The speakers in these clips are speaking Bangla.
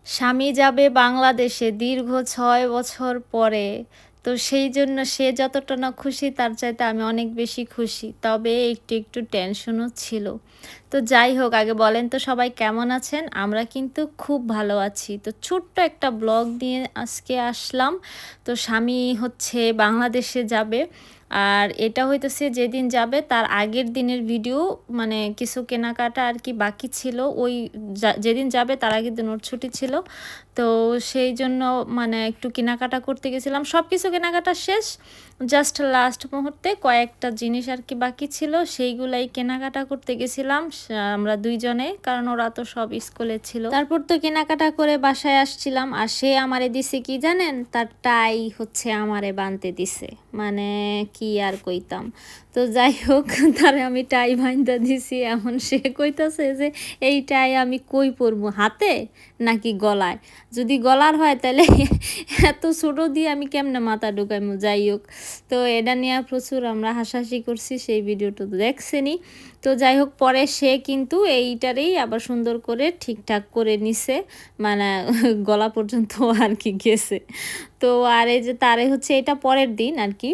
স্বামী যাবে বাংলাদেশে দীর্ঘ ৬ বছর পরে। তো সেই জন্য সে যতটা না খুশি তার চাইতে আমি অনেক বেশি খুশি। তবে একটু টেনশনও ছিল। তো যাই হোক আগে বলেন তো সবাই কেমন আছেন? আমরা কিন্তু খুব ভালো আছি। তো ছোট্ট একটা ব্লগ নিয়ে আজকে আসলাম। তো স্বামী হচ্ছে বাংলাদেশে যাবে। আর এটা হইতেছে যেদিন যাবে তার আগের দিনের ভিডিও, মানে কিছু কেনাকাটা আর কি বাকি ছিল। ওই যেদিন যাবে তার আগের দিন ওর ছুটি ছিল। তো সেই জন্য মানে একটু কেনাকাটা করতে গেছিলাম, সব কিছু কেনাকাটা শেষ, জাস্ট লাস্ট মুহূর্তে কয়েকটা জিনিস আর কি বাকি ছিল, সেইগুলাই কেনাকাটা করতে গেছিলাম আমরা দুইজনে, কারণ ওরা তো সব স্কুলে ছিল। তারপর তো কেনাকাটা করে বাসায় আসছিলাম, আর সে আমারে দিছে কি জানেন, তার টাই হচ্ছে আমারে বানতে দিছে, মানে কি আর কইতাম। তো যাই হোক তারে আমি টাই বাইন্দা দিছি। এখন সে কইতাছে যে এই টাই আমি কই পরবো, হাতে নাকি গলায়? যদি গলার হয় তাহলে এত ছোট দিয়ে আমি কেমনে মাথা ঢুকাইমু। যাই হোক, তো এটা নিয়ে প্রচুর আমরা হাসাহাসি করছি, সেই ভিডিওটা তো দেখছেনই। তো যাই হোক পরে সে কিন্তু এইটারেই আবার সুন্দর করে ঠিকঠাক করে নিছে, মানে গলা পর্যন্ত আর কি গেছে। তো আর এই যে তারে হচ্ছে এটা পরের দিন আর কি।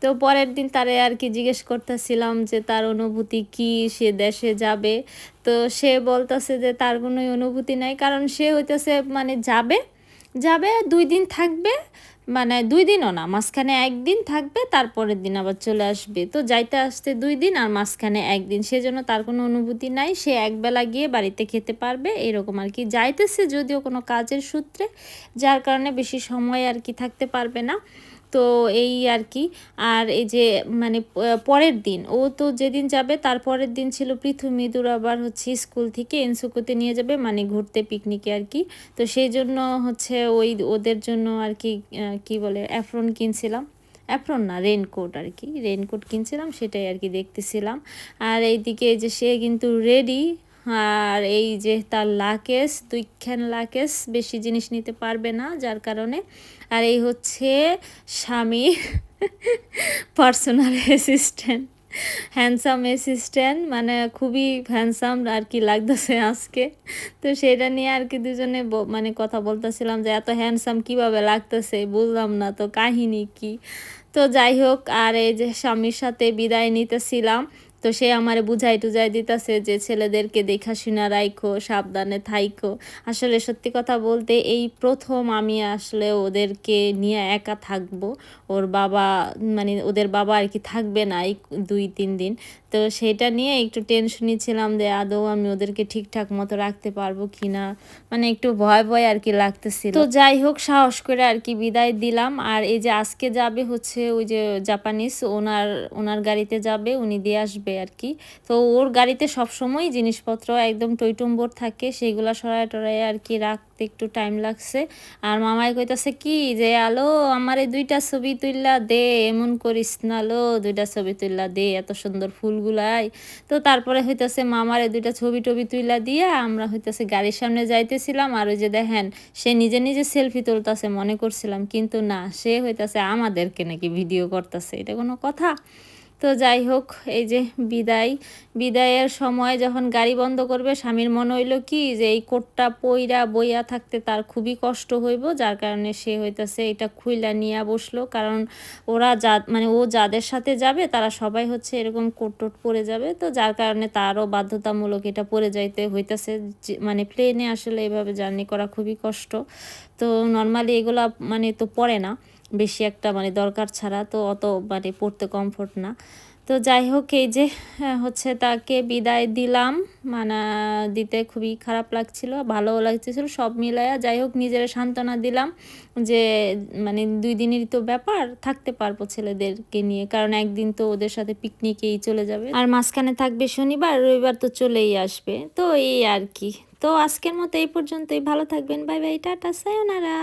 তো পরের দিন তারে আর কি জিজ্ঞেস করতেছিলাম যে তার অনুভূতি কি, সে দেশে যাবে। তো সে বলতেছে যে তার কোনোই অনুভূতি নাই, কারণ সে হইতেছে মানে যাবে যাবে 2 দিন থাকবে, মানে 2 দিনও না, মাঝখানে 1 দিন থাকবে, তারপরের দিন আবার চলে আসবে। তো যাইতে আসতে 2 দিন আর মাঝখানে 1 দিন, সেজন্য তার কোনো অনুভূতি নাই। সে একবেলা গিয়ে বাড়িতে খেতে পারবে এরকম আর কি। যাইতেছে যদিও কোনো কাজের সূত্রে, যার কারণে বেশি সময় আর কি থাকতে পারবে না। তো এই আর কি। আর এই যে মানে পরের দিন ও তো যেদিন যাবে তার পরের দিন ছিল পৃথু আবার হচ্ছে স্কুল থেকে এনসুকুতে নিয়ে যাবে, মানে ঘুরতে, পিকনিকে আর কি। তো সেই জন্য হচ্ছে ওই ওদের জন্য আর কি কি বলে অ্যাপ্রন কিনছিলাম, অ্যাপ্রন না রেনকোট আর কি, রেনকোট কিনছিলাম, সেটাই আর কি দেখতেছিলাম। আর এইদিকে এই যে সে কিন্তু রেডি। আর এই যে তার লাকেজ, 2খান লাকেজ, বেশি জিনিস নিতে পারবে না যার কারণে। আর এই হচ্ছে স্বামীর পার্সোনাল অ্যাসিস্ট্যান্ট, হ্যান্ডসাম অ্যাসিস্ট্যান্ট, মানে খুবই হ্যান্ডসাম আর কি লাগতেছে আজকে। তো সেটা নিয়ে আর কি দুজনে মানে কথা বলতেছিলাম যে এত হ্যান্ডসাম কিভাবে লাগতেছে, বুঝলাম না তো কাহিনী কি। তো যাই হোক, আর এই যে স্বামীর সাথে বিদায় নিতেছিলাম। তো সে আমারে বুঝাই টুজাই দিতেছে যে ছেলেদেরকে দেখা শুনা রাইখো, সাবধানে থাইকো। আসলে সত্যি কথা বলতে এই প্রথম আমি আসলে ওদেরকে নিয়ে একা থাকবো। ওর বাবা, মানে ওদের বাবা আর কি থাকবে না এই 2-3 দিন। তো সেটা নিয়ে একটু টেনশনই ছিলাম যে আদৌ আমি ওদেরকে ঠিকঠাক মতো রাখতে পারবো কি না, মানে একটু ভয় আর কি লাগতেছিল। তো যাই হোক সাহস করে আর কি বিদায় দিলাম। আর এই যে আজকে যাবে হচ্ছে ওই যে জাপানিজ, ওনার গাড়িতে যাবে, উনি দিয়ে আসবে আর কি। তো ওর গাড়িতে সবসময় জিনিসপত্র একদম টইটুম্বর থাকে, সেগুলো সরায় টরায় আর কি রাখতে একটু টাইম লাগছে। আর মামাই কইতাছে কি যে আলো আমারে 2টা ছবি তুললা দে, এমন করিস না লো, 2টা ছবি তুললা দে, এত সুন্দর ফুলগুলাই। তো তারপরে হইতাছে মামারে 2টা ছবি টবি তুইলা দিয়া আমরা হইতাছে গাড়ির সামনে যাইতেছিলাম। আর ওই যে দেখেন সে নিজে সেলফি তুলতাছে মনে করছিলাম, কিন্তু না, সে হইতাছে আমাদেরকে নাকি ভিডিও করতেছে, এটা কোনো কথা? তো যাই হোক এই যে বিদায়ের সময় যখন গাড়ি বন্ধ করবে, স্বামীর মনে হইলো কি যে এই কোটটা পইরা বইয়া থাকতে তার খুবই কষ্ট হইব, যার কারণে সে হইতাছে এটা খুইলা নিয়ে বসলো। কারণ ওরা মানে ও যাদের সাথে যাবে তারা সবাই হচ্ছে এরকম কোট টোট পরে যাবে, তো যার কারণে তারও বাধ্যতামূলক এটা পরে যাইতে হইতাছে। মানে প্লেনে আসলে এভাবে জার্নি করা খুবই কষ্ট। তো নর্মালি এগুলা মানে তো পরে না বেশি একটা, মানে দরকার ছাড়া তো অত মানে পড়তে কমফোর্ট না। তো যাই হোক এই যে হচ্ছে তাকে বিদায় দিলাম, মানে দিতে খুবই খারাপ লাগছিল, ভালোও লাগতেছিল, সব মিলায়া যাই হোক নিজের সান্ত্বনা দিলাম যে মানে 2 দিনেরই তো ব্যাপার, থাকতে পারবো ছেলেদেরকে নিয়ে, কারণ 1 দিন তো ওদের সাথে পিকনিকেই চলে যাবে, আর মাঝখানে থাকবে শনিবার রবিবার তো চলেই আসবে। তো এই আর কি। তো আজকের মতো এই পর্যন্তই, ভালো থাকবেন, বাই বাই, টাটা, সায়োনারা।